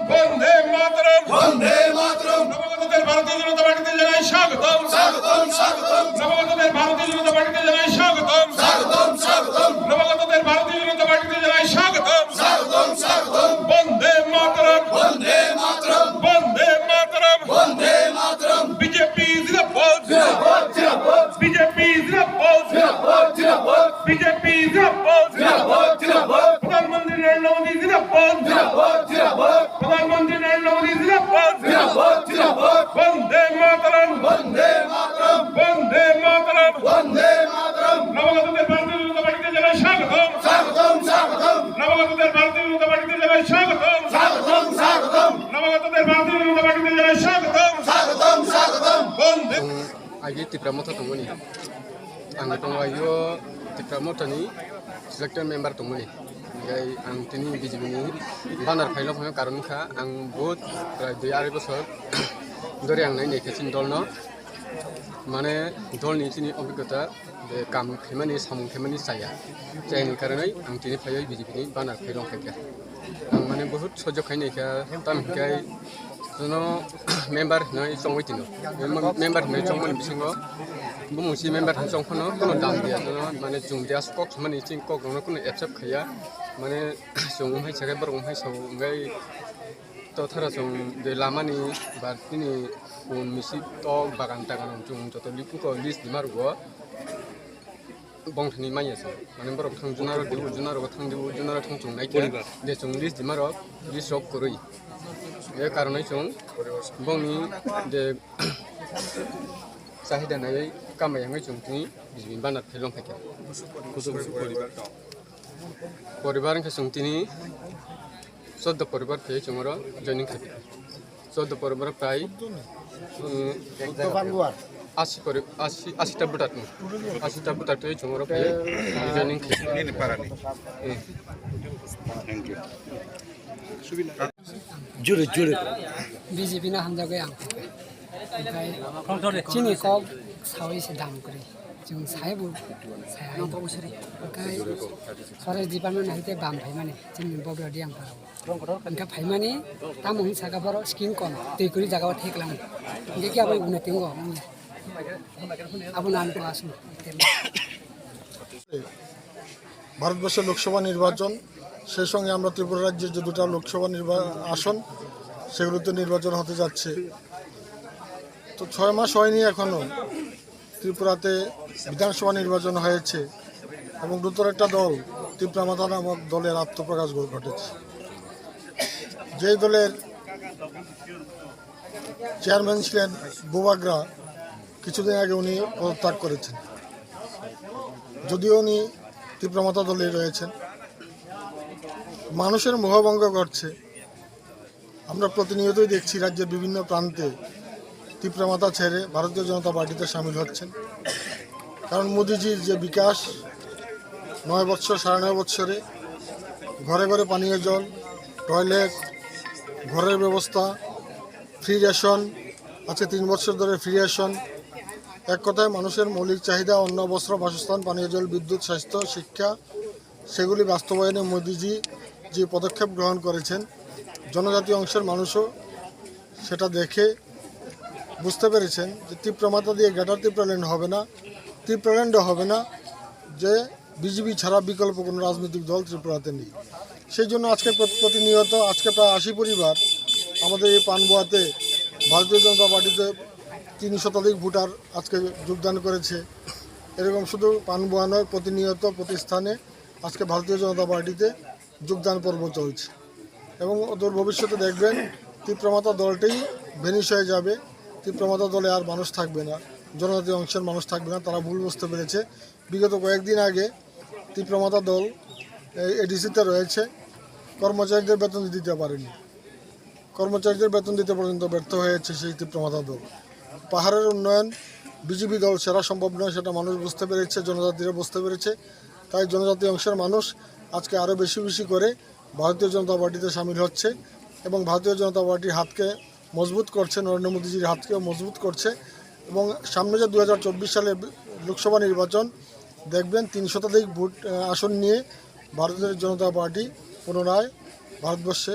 বন্দে মাতরম, বন্দে মাতরম। নবাগতদের ভারতীয় জনতা পার্টিতে জানাই স্বাগতম, স্বাগতম স্বাগতম নবাগতদের ভারতীয় জনতা পার্টিতে জানাই স্বাগতম, স্বাগতম স্বাগতম নবাগতদের ভারতীয় জনতা পার্টিতে জানাই স্বাগতম। স্বাগতম স্বাগতম। বন্দে মাতরম, বন্দে মাতরম, বন্দে মাতরম। বন্দে মাতরম। বিজেপি জিন্দাবাদ, জিন্দাবাদ জিন্দাবাদ বিজেপি জিন্দাবাদ, জিন্দাবাদ জিন্দাবাদ বিজেপি জিন্দাবাদ, জিন্দাবাদ জিন্দাবাদ প্রধানমন্ত্রী নরেন্দ্র মোদী জিন্দাবাদ, জিন্দাবাদ জিন্দাবাদ প্রধানমন্ত্রী নরেন্দ্র মোদী জিন্দাবাদ। জিন্দাবাদ জিন্দাবাদ। বন্দে মাতরম, বন্দে মাতরম, বন্দে মাতরম। বন্দে মাতরম। নবাগতদের ভারতীয় জনতা পার্টিতে জানাই স্বাগতম, স্বাগতম স্বাগতম নবাগতদের ভারতীয় জনতা পার্টিতে জানাই স্বাগতম, স্বাগতম স্বাগতম নবাগতদের ভারতীয় জনতা পার্টিতে জানাই স্বাগতম। স্বাগতম স্বাগতম। বন্দে आगे तिफ्रा मथा दंमोन आं दङ आयो तिफ्रा मथानि सिलेक्टेड मेम्बार दंमोन ओमफ्राय आं दिनै बिजेपिनि बानार फाइलाव फैनाय कारनखा आं बहुत प्राय 2.5 बोसोर धरे आं नायनायखासिनो दलनो माने दलनि दिनै अभिज्ञता बे काम खामानि सामुं खामानि जायनि कारनै आं दिनै फैयो बिजेपिनि बानार फाइलाव फैगोन आं माने बहुत सह्य खायनायखा तामखाय जोंनो मेम्बार होननाय संहैदिनो मेम्बार होननाय संमोन बिसिङाव बुंसि मेम्बार होननाय संखौनो कोनो दाम गैया जोंनो माने जुमदिया कक माने इथिं कक दंनो कोनो एक्सेप्ट खाया माने जोंहाय सागे बरंहाय साव ओमफ्राय तथारा जों बे लामानि बारनि मिसि तक बागान टागान जों जत लिपुको लिस्ट दिमारगो बंथनि माइयासो माने बरक थांजुनारो दिउजुनारो थांदिउ जुनारो थांजुनायके दे जों लिस्ट दिमारो लिस्ट अफ करै बे कारनै जों बंनि दे चाहिदा नायै कामायाङै जों दिनै बिजेपि बानार फाइलाव फैगोन परिबारखौ जों दिनै 14 परिबार फैयो जोङो जयनिं खालामो 14 परिबार प्राय 80टा भोटार 80टा भोटार फैयो जोङो फैयो जयनिं खालामो थैंक यू जुरे जुरे बिजेपि ना हामजागै आं ओमफ्राय चिनि कक सावैसे दाम करै जों साहेबो साया ओमफ्राय फरेस्ट डिपार्टमेन्ट हाइते बाम फाइमाने जोंनि बग्रादि आं पाराव ओमफ्राय फाइमाने तामुं सागाफोराव स्किन कम दै करि जागाव थेकलाङो ओमफ्राय कि आबै उन तेंगो आबो नाम को आसन ভারতবর্ষের লোকসভা নির্বাচন সেই সঙ্গে আমরা ত্রিপুরা রাজ্যের যে দুটো লোকসভা আসন সেগুলোতে নির্বাচন হতে যাচ্ছে তো 6 মাস হয়নি এখনও ত্রিপুরাতে বিধানসভা নির্বাচন হয়েছে এবং নতুন একটা দল ত্রিপুরা মাতা নামক দলের আত্মপ্রকাশ ঘটেছে যেই দলের চেয়ারম্যান ছিলেন বুবাগ্রা কিছুদিন আগে উনি পদত্যাগ করেছেন যদিও উনি ত্রিপুরা মাতা দলে রয়েছেন মানুষের মোহভঙ্গ ঘটছে আমরা প্রতিনিয়তই দেখছি রাজ্যের বিভিন্ন প্রান্তে ত্রিপুরা মাতা ছেড়ে ভারতীয় জনতা পার্টিতে সামিল হচ্ছেন কারণ মোদিজির যে বিকাশ 9 বছর 9.5 বছরে ঘরে ঘরে পানীয় জল টয়লেট ঘরের ব্যবস্থা ফ্রি রেশন আজকে 3 বছর ধরে ফ্রি রেশন এক কথায় মানুষের মৌলিক চাহিদা অন্ন বস্ত্র বাসস্থান পানীয় জল বিদ্যুৎ স্বাস্থ্য শিক্ষা সেগুলি বাস্তবায়নে মোদিজি যে পদক্ষেপ গ্রহণ করেছেন জনজাতীয় অংশের মানুষও সেটা দেখে বুঝতে পেরেছেন যে ত্রিপুরা মাতা দিয়ে গ্রেটার ত্রিপুরাল্যান্ড হবে না ত্রিপুরাল্যান্ডও হবে না যে বিজেপি ছাড়া বিকল্প কোনো রাজনৈতিক দল ত্রিপুরাতে নেই সেই জন্য আজকে প্রতিনিয়ত আজকে প্রায় 80 পরিবার আমাদের এই পানবোয়াতে ভারতীয় জনতা পার্টিতে 3 শতাধিক ভোটার আজকে যোগদান করেছে এরকম শুধু পানবোয়া নয় প্রতিনিয়ত প্রতিস্থানে আজকে ভারতীয় জনতা পার্টিতে যোগদান পর্ব চলছে এবং ওদের ভবিষ্যতে দেখবেন ত্রিপুরা মাতা দলটাই ভেনিশ হয়ে যাবে ত্রিপুরা মাতা দলে আর মানুষ থাকবে না জনজাতীয় অংশের মানুষ থাকবে না তারা ভুল বুঝতে পেরেছে বিগত কয়েকদিন আগে ত্রিপুরা মাতা দল এডিসিতে রয়েছে কর্মচারীদের বেতন দিতে পারেনি কর্মচারীদের বেতন দিতে পর্যন্ত ব্যর্থ হয়েছে সেই ত্রিপুরা মাতা দল পাহাড়ের উন্নয়ন বিজেপি দল সেরা সম্ভব নয় সেটা মানুষ বুঝতে পেরেছে জনজাতিরা বুঝতে পেরেছে তাই জনজাতি অংশের মানুষ আজকে আরও বেশি বেশি করে ভারতীয় জনতা পার্টিতে সামিল হচ্ছে এবং ভারতীয় জনতা পার্টির হাতকে মজবুত করছে নরেন্দ্র মোদীজির হাতকেও মজবুত করছে এবং সামনে যে 2024 সালে লোকসভা নির্বাচন দেখবেন 3 শতাধিক ভোট আসন নিয়ে ভারতীয় জনতা পার্টি পুনরায় ভারতবর্ষে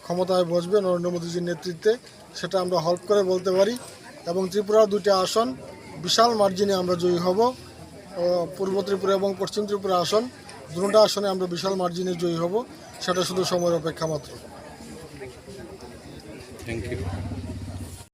ক্ষমতায় বসবে নরেন্দ্র মোদীজির নেতৃত্বে, সেটা আমরা হল্প করে বলতে পারি। এবং ত্রিপুরার 2টি আসন বিশাল মার্জিনে আমরা জয়ী হব। পূর্ব ত্রিপুরা এবং পশ্চিম ত্রিপুরা আসন, দুটো আসনে আমরা বিশাল মার্জিনে জয়ী হব। সেটা শুধু সময়ের অপেক্ষা মাত্র। Thank you.